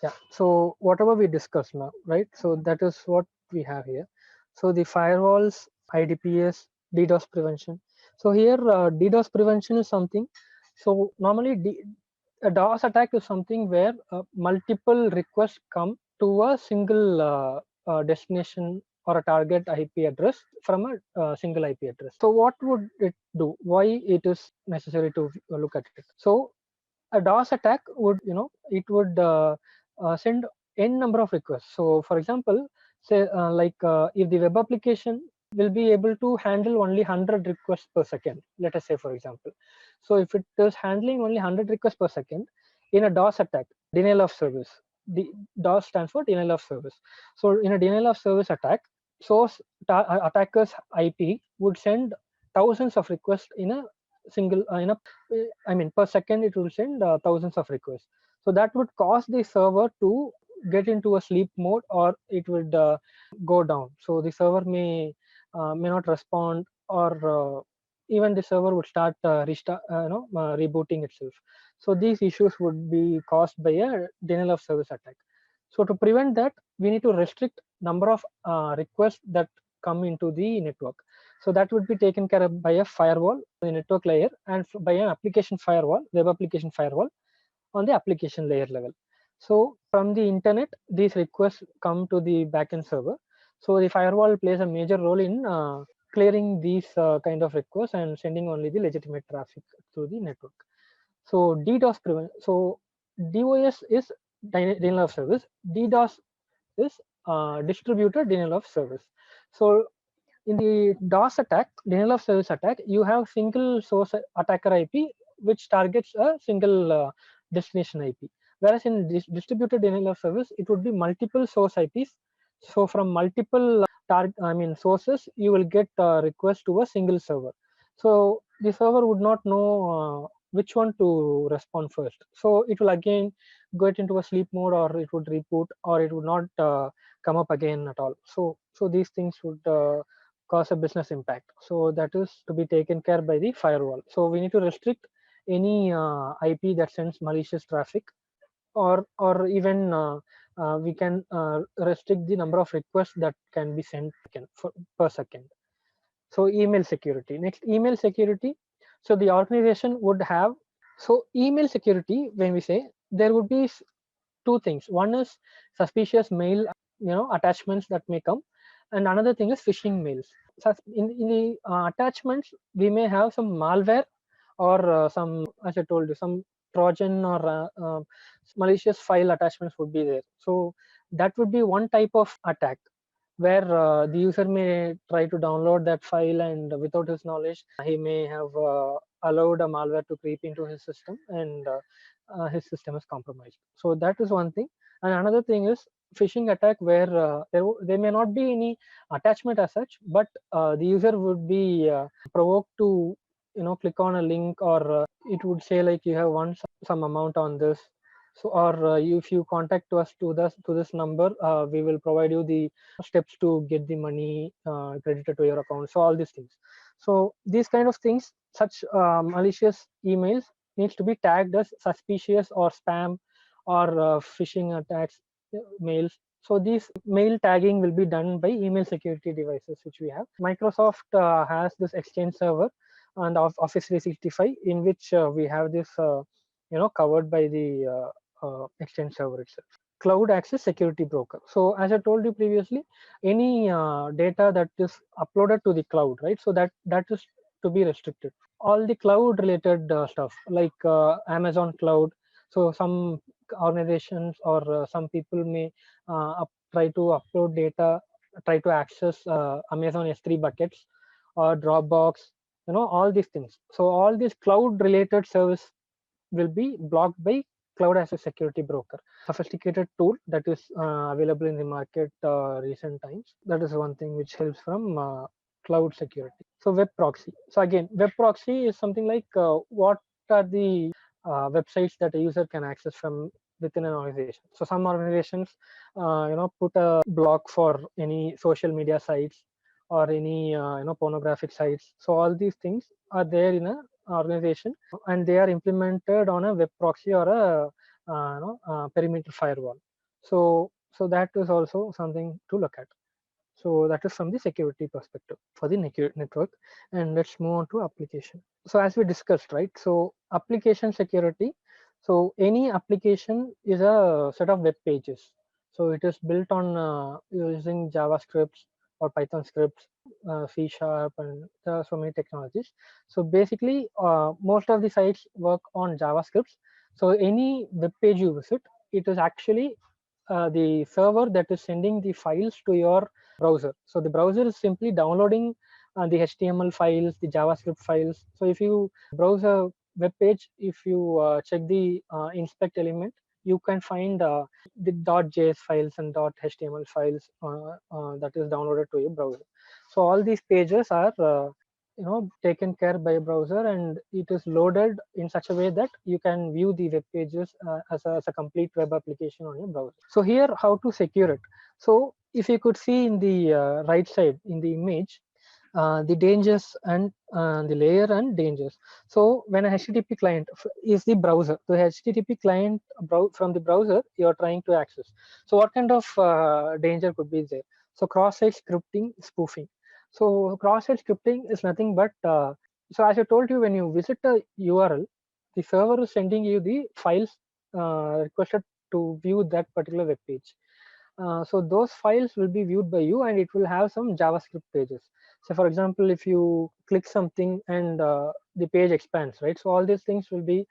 Yeah. So whatever we discussed now, right? So that is what we have here. So the firewalls, IDPS, DDoS prevention. So here, DDoS prevention is something. So normally, a DOS attack is something where multiple requests come to a single destination or a target IP address from a single IP address. So what would it do? Why it is necessary to look at it? So a DOS attack would, it would send n number of requests. So, for example, say if the web application will be able to handle only 100 requests per second, let us say, for example. So, if it is handling only 100 requests per second in a DOS attack, denial of service. The DOS stands for denial of service. So, in a denial of service attack, attacker's IP would send thousands of requests in a single I mean, per second it will send thousands of requests. So that would cause the server to get into a sleep mode, or it would go down. So the server may not respond, or even the server would start rebooting itself. So these issues would be caused by a denial of service attack. So to prevent that, we need to restrict number of requests that come into the network. So that would be taken care of by a firewall, the network layer, and by an application firewall, web application firewall on the application layer level. So from the internet, these requests come to the backend server. So the firewall plays a major role in clearing these kind of requests and sending only the legitimate traffic through the network. So DDoS prevent. So DOS is denial of service. DDoS is distributed denial of service. So in the DOS attack, denial of service attack, you have single source attacker IP which targets a single destination IP. Whereas in distributed denial of service, it would be multiple source IPs. So from multiple sources, you will get request to a single server. So the server would not know which one to respond first. So it will again get into a sleep mode, or it would reboot, or it would not come up again at all. So these things would cause a business impact. So that is to be taken care by the firewall. So we need to restrict any IP that sends malicious traffic, or even we can restrict the number of requests that can be sent per second. So email security. Next, email security. So the organization would have, so email security, when we say, there would be two things. One is suspicious mail, attachments that may come, and another thing is phishing mails. So in the attachments, we may have some malware, or some, as I told you, some Trojan, or malicious file attachments would be there. So that would be one type of attack, where the user may try to download that file, and without his knowledge, he may have allowed a malware to creep into his system, and his system is compromised. So that is one thing. And another thing is phishing attack, where there may not be any attachment as such, but the user would be provoked to click on a link, or it would say like, you have won some amount on this. So, or if you contact us to this number, we will provide you the steps to get the money credited to your account. So all these things. So these kind of things, such malicious emails needs to be tagged as suspicious, or spam, or phishing attacks mails. So these mail tagging will be done by email security devices which we have. Microsoft has this Exchange server and Office 365, in which we have this covered by the Exchange server itself. Cloud access security broker. So as I told you previously, any data that is uploaded to the cloud, right? So that is to be restricted. All the cloud related stuff, like Amazon cloud. So some organizations, or some people may try to upload data, try to access Amazon S3 buckets, or Dropbox, all these things. So all these cloud related service will be blocked by cloud as a security broker, sophisticated tool that is available in the market recent times. That is one thing which helps from cloud security. So web proxy. So again, web proxy is something like what are the websites that a user can access from within an organization. So some organizations put a block for any social media sites, or any pornographic sites. So all these things are there in a organization, and they are implemented on a web proxy, or a perimeter firewall. So that is also something to look at. So that is from the security perspective for the network. And let's move on to application. So as we discussed, right? So application security. So any application is a set of web pages. So it is built on using JavaScript or Python scripts, C Sharp, and there are so many technologies. So basically, most of the sites work on JavaScript. So any web page you visit, it is actually the server that is sending the files to your browser. So the browser is simply downloading the HTML files, the JavaScript files. So if you browse a web page, if you check the inspect element, you can find the .js files and .html files that is downloaded to your browser. So all these pages are taken care by a browser, and it is loaded in such a way that you can view the web pages as a complete web application on your browser. So here, how to secure it? So if you could see in the right side in the image, the dangers and the layer and dangers. So when a HTTP client is the browser, the HTTP client from the browser you are trying to access. So what kind of danger could be there? So cross-site scripting, spoofing. So cross-site scripting is nothing but so as I told you, when you visit a URL, the server is sending you the files requested to view that particular web page. So those files will be viewed by you, and it will have some JavaScript pages. So for example, if you click something and the page expands, right? So all these things will be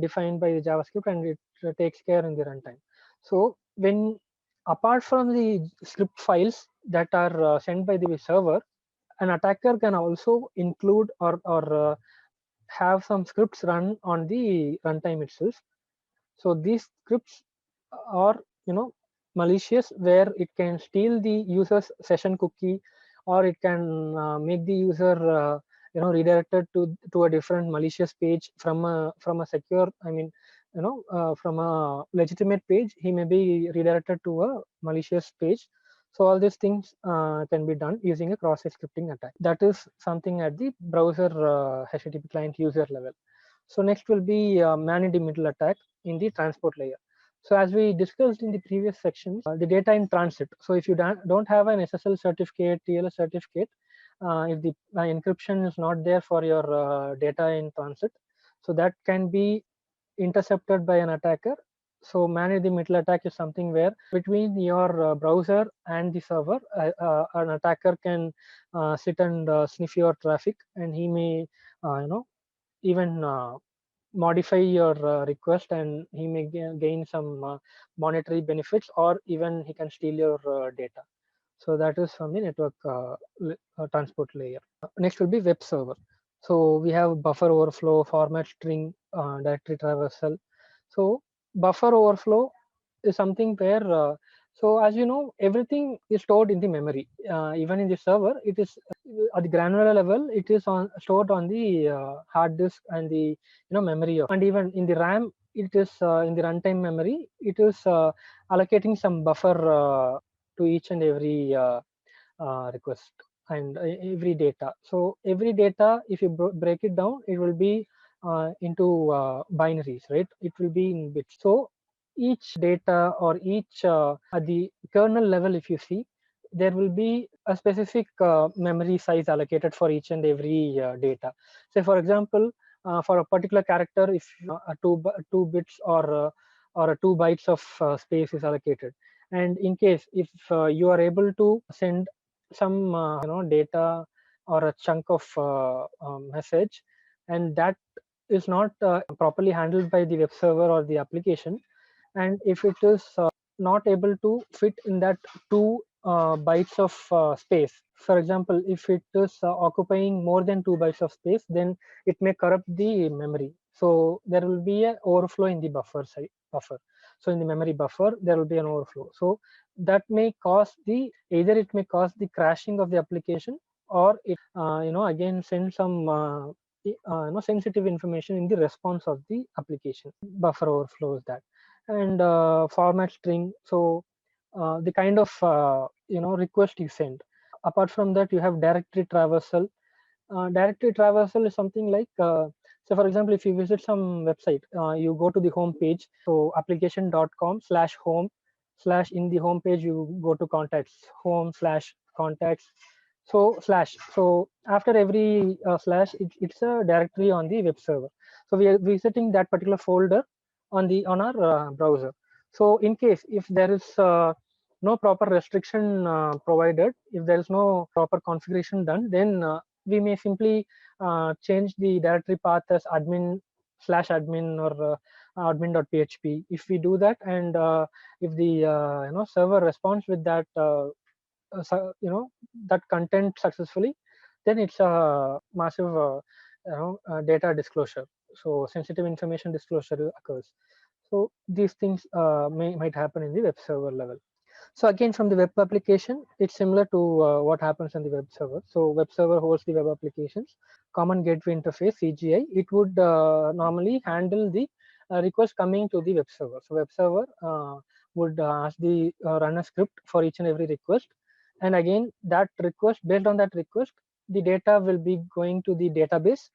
defined by the JavaScript, and it takes care in the runtime. So when apart from the script files that are sent by the server, an attacker can also include or have some scripts run on the runtime itself. So these scripts are malicious, where it can steal the user's session cookie, or it can make the user redirected to a different malicious page from a secure, I mean, from a legitimate page, he may be redirected to a malicious page. So all these things can be done using a cross-site scripting attack. That is something at the browser HTTP client user level. So next will be man-in-the-middle attack in the transport layer. So as we discussed in the previous sections, the data in transit. So if you don't have an SSL certificate, TLS certificate, if the encryption is not there for your data in transit, so that can be intercepted by an attacker. So man-in-the-middle attack is something where between your browser and the server, an attacker can sit and sniff your traffic, and he may, even modify your request, and he may gain some monetary benefits, or even he can steal your data. So that is from the network transport layer. Next will be web server. So we have buffer overflow, format string, directory traversal. So buffer overflow is something where so as you know, everything is stored in the memory. Even in the server, it is at the granular level, it is stored on the hard disk and the memory of, and even in the RAM, it is in the runtime memory, it is allocating some buffer to each and every request and every data. So every data, if you break it down, it will be into binaries, right? It will be in bits. So each data, or each at the kernel level, if you see, there will be a specific memory size allocated for each and every data. Say for example, for a particular character, if two bits or 2 bytes of space is allocated, and in case if you are able to send some data or a chunk of message, and that is not properly handled by the web server or the application, and if it is not able to fit in that 2 bytes of space, for example, if it is occupying more than 2 bytes of space, then it may corrupt the memory. So there will be an overflow in the buffer. So in the memory buffer, there will be an overflow. So that may cause either it may cause the crashing of the application, or it again send some sensitive information in the response of the application. Buffer overflows that. And format string. So the kind of request you send. Apart from that, you have directory traversal. Directory traversal is something like so for example, if you visit some website, you go to the home page, so application.com/home slash in the home page you go to contacts, home slash contacts, so slash. So after every slash, it's a directory on the web server. So we are visiting that particular folder on our browser. So in case if there is no proper restriction provided, if there is no proper configuration done, then we may simply change the directory path as admin slash admin or admin.php. If we do that, and if the server responds with that that content successfully, then it's a massive data disclosure. So sensitive information disclosure occurs. So these things might happen in the web server level. So again, from the web application, it's similar to what happens on the web server. So web server hosts the web applications, common gateway interface, CGI. It would normally handle the request coming to the web server. So web server would ask the run a script for each and every request. And again, that request, based on that request, the data will be going to the database,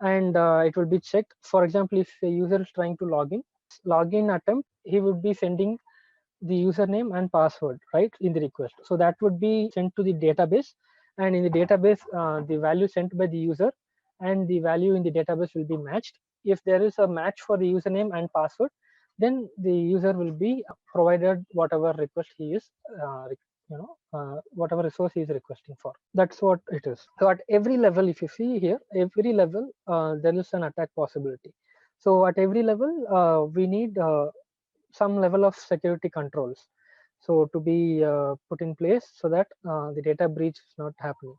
and it will be checked. For example, if a user is trying to login attempt, he would be sending the username and password right in the request. So that would be sent to the database, and in the database the value sent by the user and the value in the database will be matched. If there is a match for the username and password, then the user will be provided whatever request he is whatever resource he is requesting for. That's what it is. So at every level, if you see here, every level there is an attack possibility. So at every level we need some level of security controls so to be put in place so that the data breach is not happening.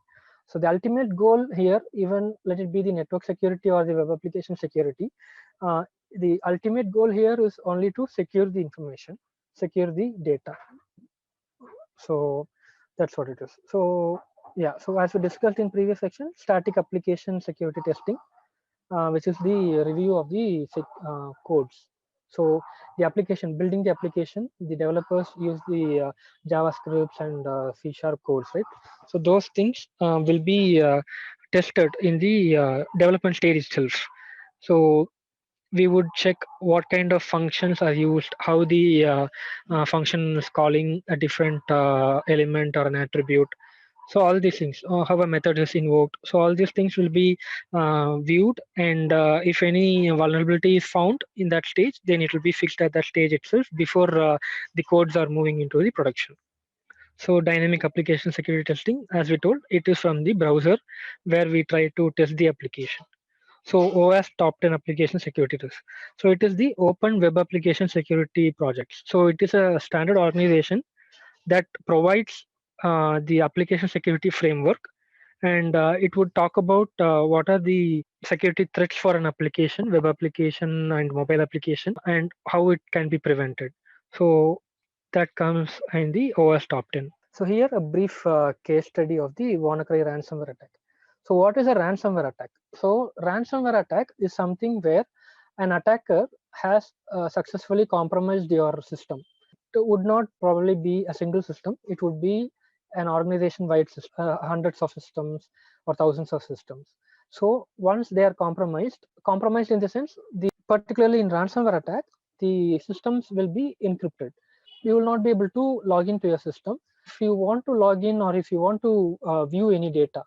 So the ultimate goal here, even let it be the network security or the web application security, the ultimate goal here is only to secure the information, secure the data. So that's what it is. So yeah, so as we discussed in previous section, static application security testing, which is the review of the codes. So the application, building the application, the developers use the JavaScripts and C# codes, right? So those things will be tested in the development stage itself. So we would check what kind of functions are used, how the function is calling a different element or an attribute. So all these things, how a method is invoked. So all these things will be viewed, and if any vulnerability is found in that stage, then it will be fixed at that stage itself before the codes are moving into the production. So dynamic application security testing, as we told, it is from the browser where we try to test the application. So OWASP top 10 application security risk. So it is the Open Web Application Security Projects. So it is a standard organization that provides the application security framework, and it would talk about what are the security threats for an application, web application and mobile application, and how it can be prevented. So that comes in the OWASP top 10. So here a brief case study of the WannaCry ransomware attack. So what is a ransomware attack? So ransomware attack is something where an attacker has successfully compromised your system. It would not probably be a single system. It would be an organization-wide system, hundreds of systems or thousands of systems. So once they are compromised in the sense, particularly in ransomware attack, the systems will be encrypted. You will not be able to log into your system. If you want to log in or if you want to view any data,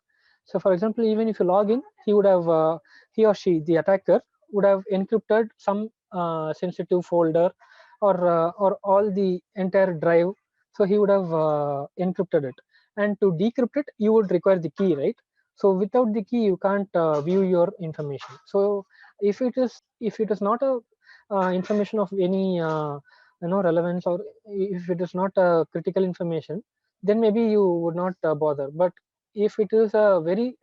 so for example, even if you log in, he or she, the attacker, would have encrypted some sensitive folder or all the entire drive. So he would have encrypted it, and to decrypt it, you would require the key, right? So without the key, you can't view your information. So if it is not a information of any relevance, or if it is not critical information, then maybe you would not bother. But if it is a very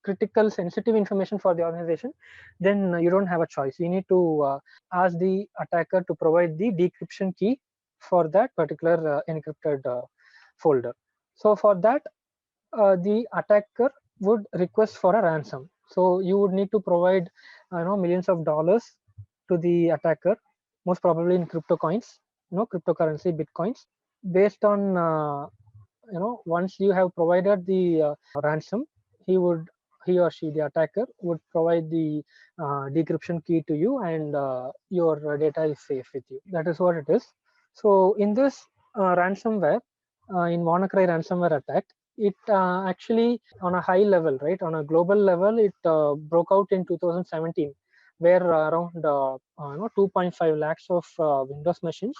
critical sensitive information for the organization, then you don't have a choice. You need to ask the attacker to provide the decryption key for that particular encrypted folder. So for that, the attacker would request for a ransom. So you would need to provide millions of dollars to the attacker, most probably in crypto coins, cryptocurrency, bitcoins. Based on once you have provided the ransom, he or she, the attacker, would provide the decryption key to you, and your data is safe with you. That is what it is. So in this, ransomware in WannaCry ransomware attack, it actually on a high level, right, on a global level, it broke out in 2017, where around 2.5 lakhs of Windows machines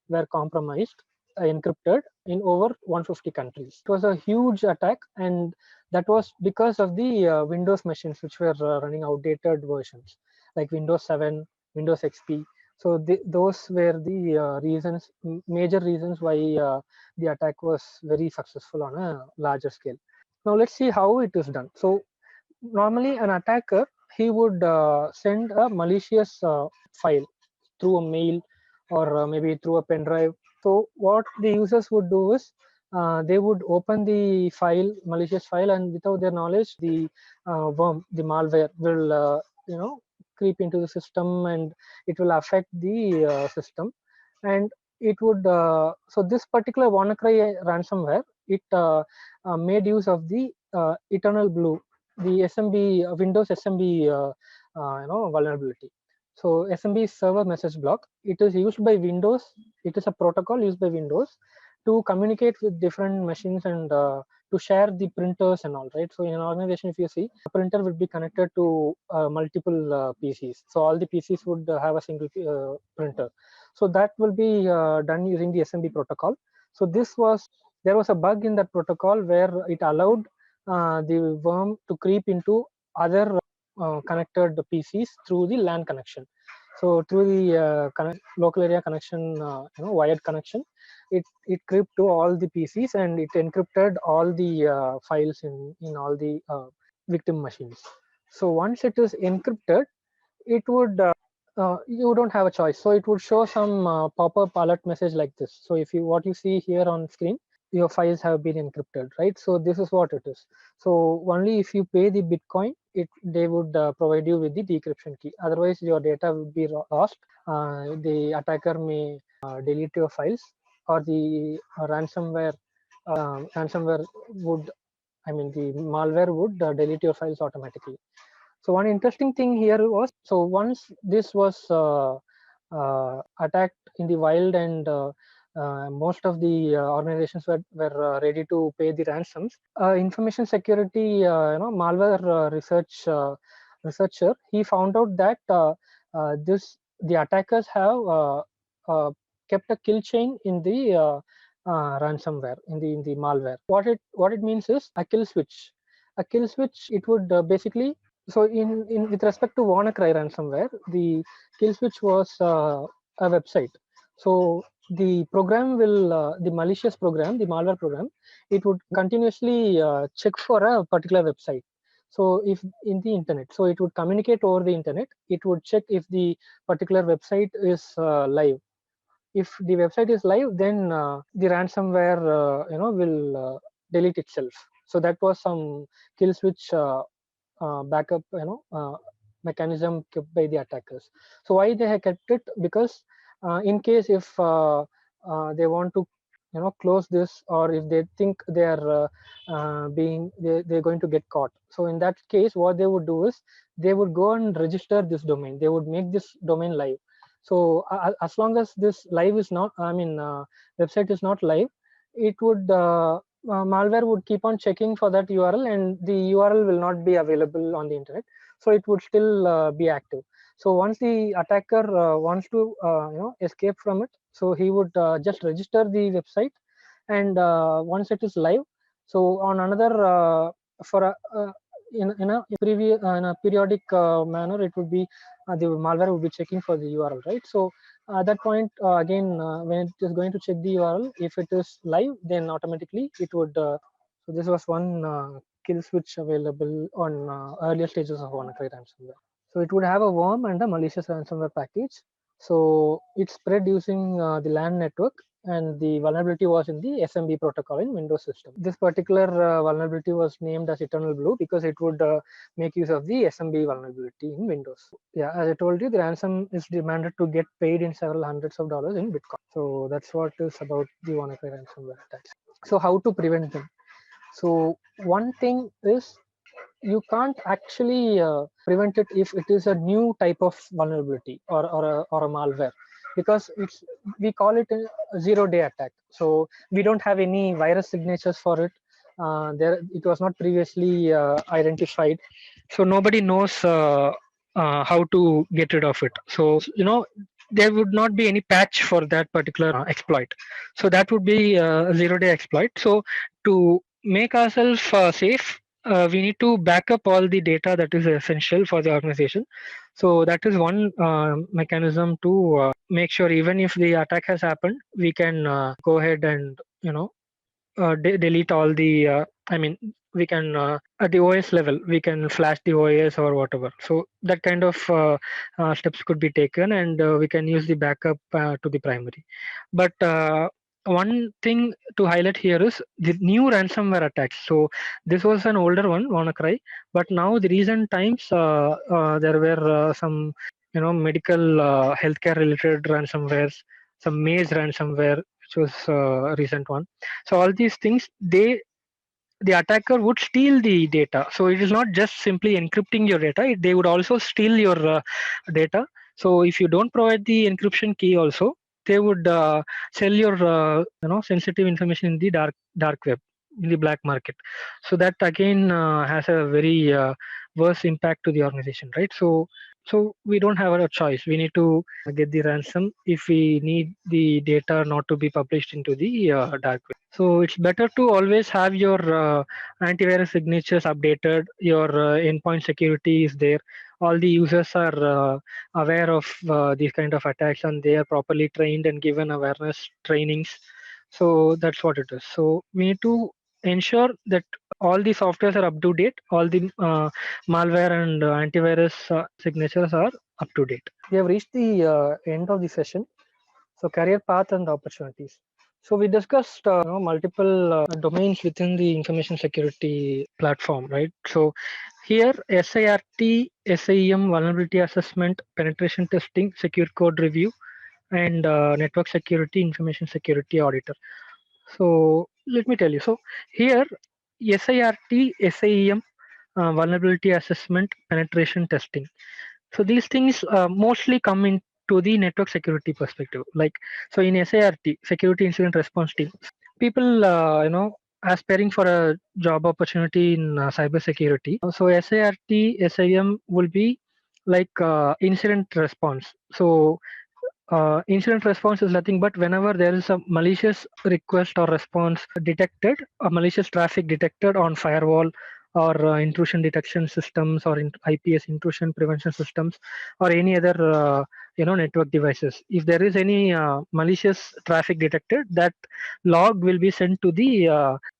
were compromised, encrypted in over 150 countries. It was a huge attack, and that was because of the Windows machines which were running outdated versions like Windows 7, Windows XP. So those were the major reasons why the attack was very successful on a larger scale. Now let's see how it is done. So normally an attacker, he would send a malicious file through a mail or maybe through a pen drive. So what the users would do is they would open the file, malicious file, and without their knowledge, the worm, the malware will creep into the system, and it will affect the system. And it would so this particular WannaCry ransomware, it made use of the Eternal Blue, the SMB Windows SMB vulnerability. So SMB is server message block. It is used by Windows. It is a protocol used by Windows to communicate with different machines and to share the printers and all, right? So in an organization, if you see, a printer will be connected to multiple PCs. So all the PCs would have a single printer. So that will be done using the SMB protocol. So there was a bug in that protocol where it allowed the worm to creep into other connected PCs through the LAN connection. So through the local area connection, wired connection, it crept to all the PCs and it encrypted all the files in all the victim machines. So once it is encrypted, it would you don't have a choice. So it would show some pop-up alert message like this. So if you what you see here on screen, your files have been encrypted, right? So this is what it is. So only if you pay the Bitcoin, they would provide you with the decryption key. Otherwise, your data would be lost. The attacker may delete your files, or the ransomware would, I mean, the malware would delete your files automatically. So one interesting thing here was, so once this was attacked in the wild, and most of the organizations were ready to pay the ransoms, information security malware researcher, he found out that the attackers have kept a kill chain in the ransomware, in the malware. What it means is a kill switch. A kill switch, it would basically, so in with respect to WannaCry ransomware, the kill switch was a website. So the program will, the malicious program, the malware program, it would continuously check for a particular website. So if in the internet, so it would communicate over the internet. It would check if the particular website is live. If the website is live, then the ransomware will delete itself. So that was some kill switch backup mechanism kept by the attackers. So why they have kept it? Because in case if they want to close this, or if they think they are they're going to get caught, so in that case what they would do is they would go and register this domain. They would make this domain live. So as long as this live is not, website is not live, it would malware would keep on checking for that URL, and the URL will not be available on the internet. So it would still be active. So once the attacker wants to escape from it, so he would just register the website, and once it is live, so on another for a in a periodic manner, it would be the malware would be checking for the URL, right? So at that point, again, when it is going to check the URL, if it is live, then automatically it would. So this was one kill switch available on earlier stages of WannaCry ransomware. So it would have a worm and a malicious ransomware package. So it spread using the LAN network, and the vulnerability was in the SMB protocol in Windows system. This particular vulnerability was named as Eternal Blue because it would make use of the SMB vulnerability in Windows. Yeah, as I told you, the ransom is demanded to get paid in several hundreds of dollars in Bitcoin. So that's what is about the WannaCry ransomware attacks. So how to prevent them? So one thing is, you can't actually prevent it if it is a new type of vulnerability or a malware. because we call it a zero-day attack. So we don't have any virus signatures for it. There, it was not previously identified, so nobody knows how to get rid of it. So there would not be any patch for that particular exploit. So that would be a zero-day exploit. So to make ourselves safe, we need to back up all the data that is essential for the organization. So that is one mechanism to make sure even if the attack has happened, we can go ahead and delete all the I mean we can at the OS level we can flash the OS or whatever. So that kind of steps could be taken, and we can use the backup to the primary. But one thing to highlight here is the new ransomware attacks. So this was an older one, WannaCry, but now the recent times there were some medical healthcare related ransomwares, some Maze ransomware, which was a recent one. So all these things, the attacker would steal the data. So it is not just simply encrypting your data; they would also steal your data. So if you don't provide the encryption key, also they would sell your sensitive information in the dark web, in the black market. So that again has a very worse impact to the organization, right? So we don't have a choice. We need to get the ransom if we need the data not to be published into the dark web. So it's better to always have your antivirus signatures updated, your endpoint security is there. All the users are aware of these kind of attacks, and they are properly trained and given awareness trainings. So that's what it is. So we need to ensure that all the softwares are up to date, all the malware and antivirus signatures are up to date. We have reached the end of the session. So career path and opportunities. So we discussed multiple domains within the information security platform, right? So here SIRT, SIEM, vulnerability assessment, penetration testing, secure code review, and network security, information security auditor. So let me tell you. So here SIRT, SIEM, vulnerability assessment, penetration testing. So these things mostly come into the network security perspective. Like, so in SIRT, security incident response team, people aspiring for a job opportunity in cyber security. So SIRT, SIM will be like incident response. So incident response is nothing but whenever there is a malicious request or response detected, a malicious traffic detected on firewall or intrusion detection systems or IPS intrusion prevention systems or any other network devices. If there is any malicious traffic detected, that log will be sent to the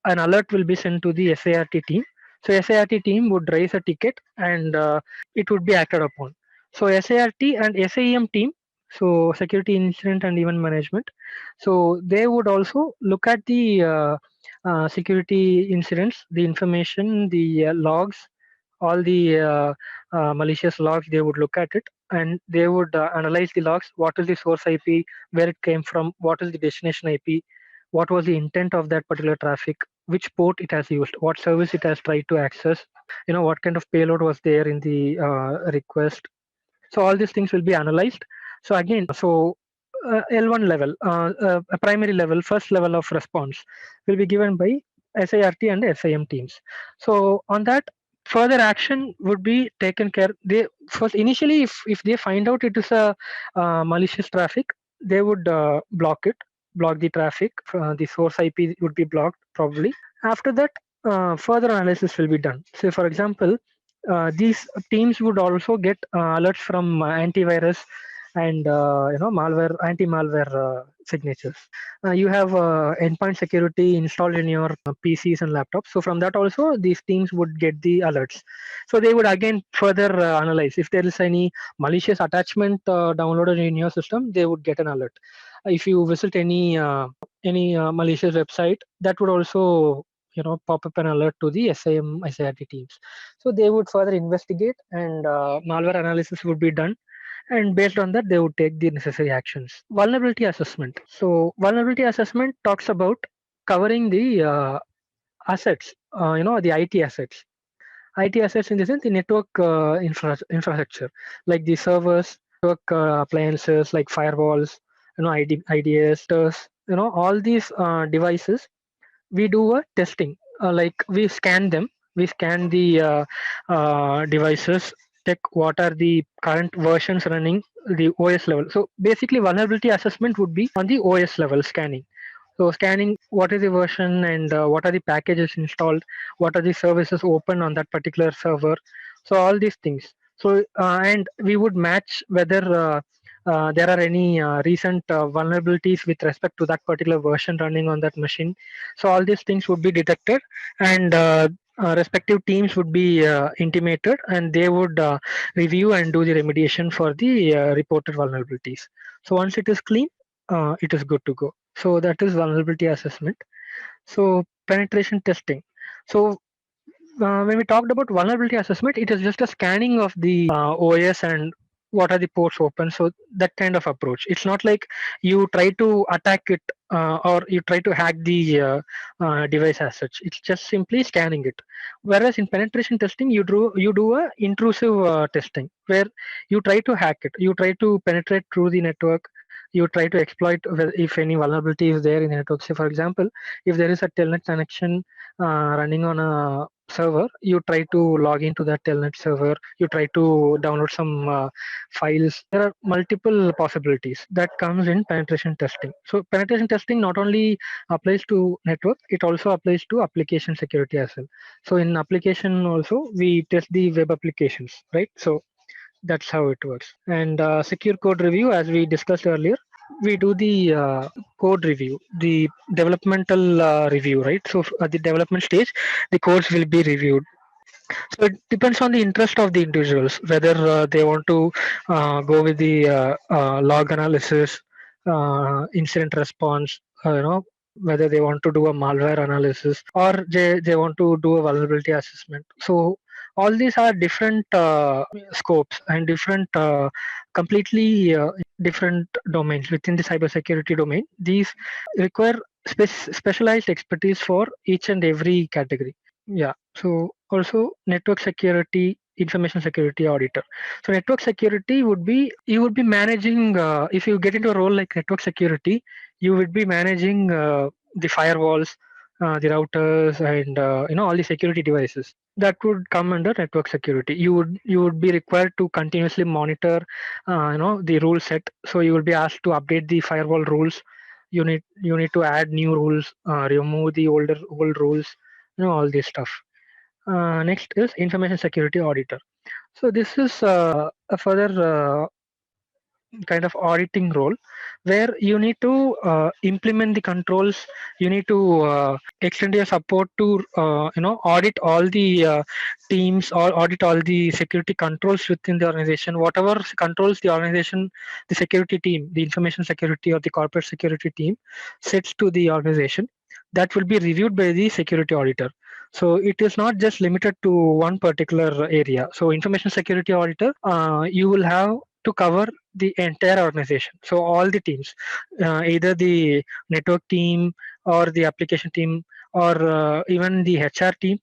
an alert will be sent to the SIRT team. So SIRT team would raise a ticket and it would be acted upon. So SIRT and SIEM team, so security incident and event management, so they would also look at the security incidents, the information, the logs, all the malicious logs. They would look at it and they would analyze the logs. What is the source IP, where it came from, what is the destination IP, what was the intent of that particular traffic, which port it has used, what service it has tried to access, what kind of payload was there in the request. So all these things will be analyzed. So again, L1 level, a primary level, first level of response will be given by SIRT and SIM teams. So on that, further action would be taken care. They first initially, if they find out it is a malicious traffic, they would block it, block the traffic. The source IP would be blocked probably. After that, further analysis will be done. So, for example, these teams would also get alerts from antivirus and malware, anti-malware signatures. You have endpoint security installed in your PCs and laptops. So from that also these teams would get the alerts. So they would again further analyze if there is any malicious attachment downloaded in your system. They would get an alert. If you visit any malicious website, that would also pop up an alert to the SIM SIRT teams. So they would further investigate and malware analysis would be done, and based on that they would take the necessary actions. Vulnerability assessment. So vulnerability assessment talks about covering the assets, the IT assets. IT assets in the sense the network infrastructure, like the servers, network appliances like firewalls, IDS, all these devices, we do a testing. Like we scan them, we scan the devices, check what are the current versions running the OS level. So basically, vulnerability assessment would be on the OS level scanning. So scanning what is the version and what are the packages installed, what are the services open on that particular server. So all these things. So and we would match whether there are any recent vulnerabilities with respect to that particular version running on that machine. So all these things would be detected, and respective teams would be intimated, and they would review and do the remediation for the reported vulnerabilities. So once it is clean, it is good to go. So that is vulnerability assessment. So penetration testing. So when we talked about vulnerability assessment, it is just a scanning of the OS and what are the ports open. So that kind of approach. It's not like you try to attack it or you try to hack the device as such. It's just simply scanning it. Whereas in penetration testing, you do a intrusive testing where you try to hack it. You try to penetrate through the network. You try to exploit if any vulnerability is there in the network. Say, for example, if there is a telnet connection running on a server, you try to log into that telnet server, you try to download some files. There are multiple possibilities that comes in penetration testing. So penetration testing not only applies to network, it also applies to application security as well. So in application also we test the web applications, right? So that's how it works. And secure code review, as we discussed earlier, we do the code review, the developmental review, right? So at the development stage, the codes will be reviewed. So it depends on the interest of the individuals, whether they want to go with the log analysis, incident response, whether they want to do a malware analysis or they want to do a vulnerability assessment. So all these are different scopes and different, completely different domains within the cybersecurity domain. These require specialized expertise for each and every category. Yeah. So also network security, information security auditor. So network security would be, you would be managing, if you get into a role like network security, you would be managing the firewalls, the routers, and all the security devices that would come under network security. You would be required to continuously monitor the rule set. So you will be asked to update the firewall rules. You need to add new rules, remove the old rules, all this stuff. Next is information security auditor. So this is a further kind of auditing role where you need to implement the controls. You need to extend your support to audit all the teams or audit all the security controls within the organization. Whatever controls the organization, the security team, the information security or the corporate security team sets to the organization, that will be reviewed by the security auditor. So it is not just limited to one particular area. So information security auditor, you will have to cover the entire organization. So all the teams, either the network team or the application team or even the HR team.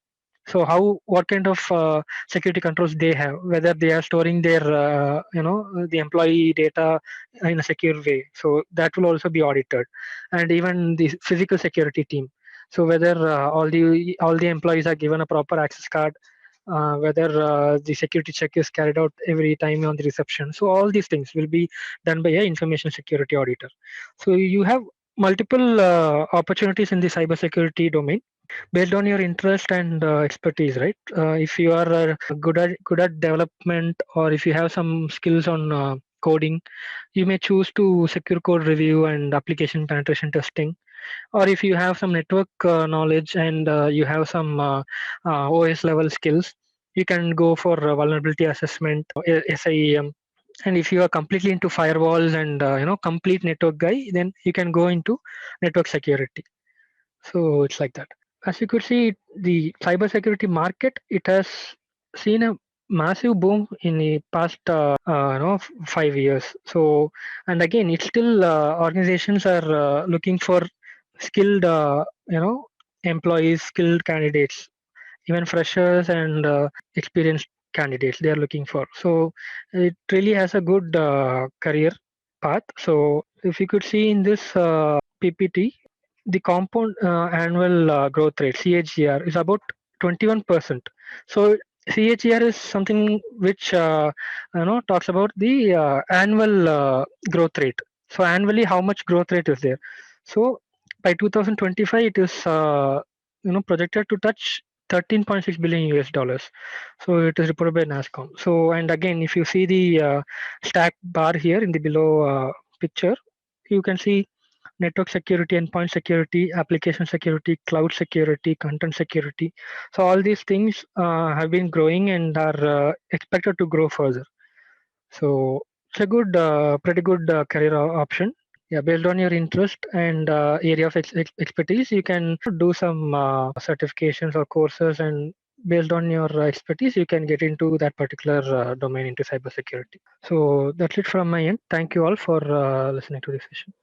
So what kind of security controls they have, whether they are storing their the employee data in a secure way. So that will also be audited, and even the physical security team. So whether all the employees are given a proper access card, whether the security check is carried out every time on the reception. So all these things will be done by a information security auditor. So you have multiple opportunities in the cybersecurity domain based on your interest and expertise, right? If you are good at development, or if you have some skills on coding, you may choose to secure code review and application penetration testing. Or if you have some network knowledge and you have some OS level skills, you can go for vulnerability assessment, SIEM. And if you are completely into firewalls and complete network guy, then you can go into network security. So it's like that. As you could see, the cybersecurity market, it has seen a massive boom in the past 5 years. So, and again, it's still organizations are looking for skilled employees, skilled candidates, even freshers and experienced candidates they are looking for. So it really has a good career path. So if you could see in this PPT, the compound annual growth rate CAGR is about 21%. So CAGR is something which talks about the annual growth rate. So annually, how much growth rate is there? So by 2025, it is projected to touch 13.6 billion US dollars. So it is reported by NASSCOM. So and again, if you see the stack bar here in the below picture, you can see network security, endpoint security, application security, cloud security, content security. So all these things have been growing and are expected to grow further. So it's a good, pretty good career option. Yeah, based on your interest and area of expertise, you can do some certifications or courses, and based on your expertise, you can get into that particular domain into cybersecurity. So that's it from my end. Thank you all for listening to this session.